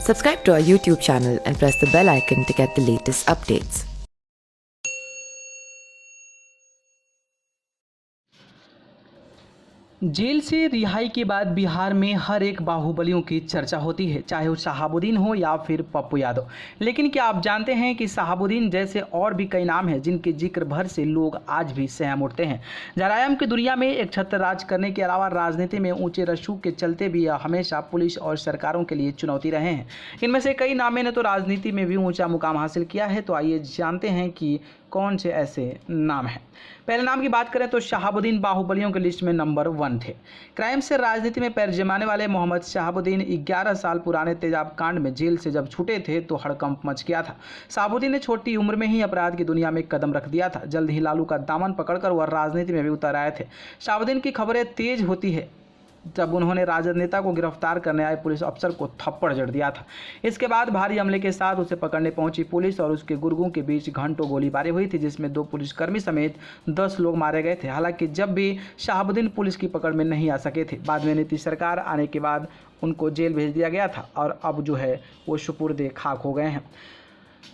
Subscribe to our YouTube channel and press the bell icon to get the latest updates. Jail से रिहाई के बाद बिहार में हर एक बाहुबलियों की चर्चा होती है, चाहे वो शहाबुद्दीन हो या फिर पप्पू यादव। लेकिन क्या आप जानते हैं कि शहाबुद्दीन जैसे और भी कई नाम हैं जिनके जिक्र भर से लोग आज भी सहम उठते हैं। जरायम की दुनिया में एक छत्र राज करने के अलावा राजनीति में ऊंचे रसूख के चलते भी यह हमेशा पुलिस और सरकारों के लिए चुनौती रहे हैं। इनमें से कई नामे ने तो राजनीति में भी ऊंचा मुकाम हासिल किया है। तो आइए जानते हैं कि कौन से ऐसे नाम हैं। पहले नाम की बात करें तो शहाबुद्दीन बाहुबलियों के लिस्ट में नंबर 1 थे। क्राइम से राजनीति में पैर जमाने वाले मोहम्मद शहाबुद्दीन 11 साल पुराने तेजाब कांड में जेल से जब छूटे थे तो हड़कंप मच गया था। शहाबुद्दीन ने छोटी उम्र में ही अपराध की दुनिया में कदम रख दिया था। जल्द ही लालू का दामन पकड़कर वह राजनीति में भी उतर आए थे। शहाबुद्दीन की खबरें तेज होती है जब उन्होंने राजद नेता को गिरफ्तार करने आए पुलिस अफसर को थप्पड़ जड़ दिया था। इसके बाद भारी हमले के साथ उसे पकड़ने पहुंची पुलिस और उसके गुर्गों के बीच घंटों गोलीबारी हुई थी, जिसमें 2 पुलिसकर्मी समेत 10 लोग मारे गए थे। हालांकि जब भी शहाबुद्दीन पुलिस की पकड़ में नहीं आ सके थे। बाद में नीतीश सरकार आने के बाद उनको जेल भेज दिया गया था और अब जो है वो सुपुर्दे खाक हो गए हैं।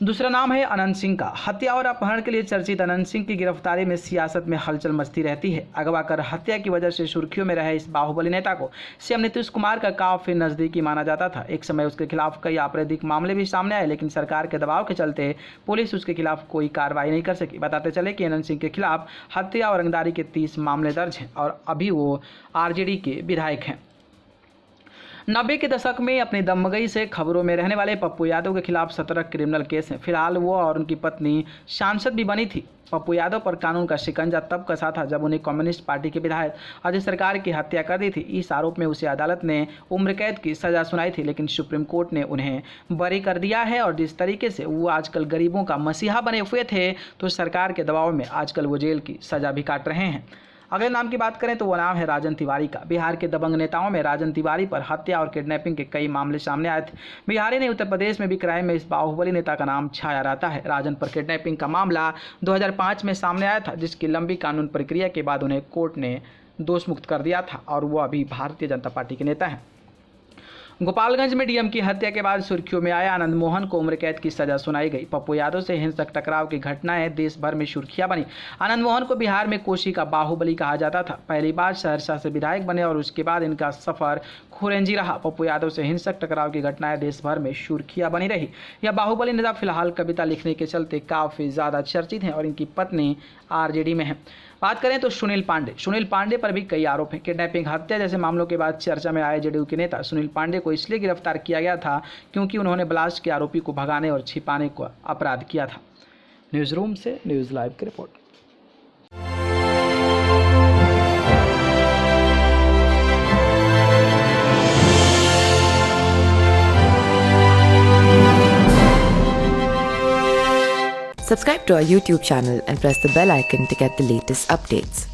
दूसरा नाम है अनंत सिंह का। हत्या और अपहरण के लिए चर्चित अनंत सिंह की गिरफ्तारी में सियासत में हलचल मचती रहती है। अगवा कर हत्या की वजह से सुर्खियों में रहे इस बाहुबली नेता को सीएम नीतीश कुमार का काफी नजदीकी माना जाता था। एक समय उसके खिलाफ कई आपराधिक मामले भी सामने आए, लेकिन सरकार के दबाव के चलते पुलिस उसके खिलाफ कोई कार्रवाई नहीं कर सकी। बताते चले कि अनंत सिंह के खिलाफ हत्या और रंगदारी के 30 मामले दर्ज हैं और अभी वो आरजेडी के विधायक हैं। 90 के दशक में अपनी दमगई से खबरों में रहने वाले पप्पू यादव के खिलाफ 17 क्रिमिनल केस हैं। फिलहाल वो और उनकी पत्नी सांसद भी बनी थी। पप्पू यादव पर कानून का शिकंजा तब कसा था जब उन्हें कम्युनिस्ट पार्टी के विधायक अजय सरकार की हत्या कर दी थी। इस आरोप में उसे अदालत ने उम्र कैद की सजा सुनाई थी, लेकिन सुप्रीम कोर्ट ने उन्हें बरी कर दिया है। और जिस तरीके से वो आजकल गरीबों का मसीहा बने हुए थे, तो सरकार के दबाव में आजकल वो जेल की सजा भी काट रहे हैं। अगले नाम की बात करें तो वो नाम है राजन तिवारी का। बिहार के दबंग नेताओं में राजन तिवारी पर हत्या और किडनैपिंग के कई मामले सामने आए थे। बिहार ने उत्तर प्रदेश में भी क्राइम में इस बाहुबली नेता का नाम छाया रहता है। राजन पर किडनैपिंग का मामला 2005 में सामने आया था, जिसकी लंबी कानून प्रक्रिया के बाद उन्हें कोर्ट ने दोष मुक्त कर दिया था और वो अभी भारतीय जनता पार्टी के नेता हैं। गोपालगंज में डीएम की हत्या के बाद सुर्खियों में आया आनंद मोहन को उम्र कैद की सजा सुनाई गई। पप्पू यादव से हिंसक टकराव की घटनाएं देश भर में सुर्खियां बनी। आनंद मोहन को बिहार में कोशी का बाहुबली कहा जाता था। पहली बार सहरसा से विधायक बने और उसके बाद इनका सफर खुरेंजी रहा। पप्पू यादव से हिंसक टकराव की घटनाएं देश भर में सुर्खियां बनी रही। यह बाहुबली नेता फिलहाल कविता लिखने के चलते काफी ज्यादा चर्चित हैं और इनकी पत्नी आरजेडी में है। बात करें तो सुनील पांडे पर भी कई आरोप हैं। किडनैपिंग, हत्या जैसे मामलों के बाद चर्चा में आए जेडीयू के नेता सुनील पांडे को इसलिए गिरफ्तार किया गया था क्योंकि उन्होंने ब्लास्ट के आरोपी को भगाने और छिपाने का अपराध किया था। न्यूज़ रूम से न्यूज़ लाइव की report. Subscribe to our YouTube channel and press the bell icon to get the latest updates.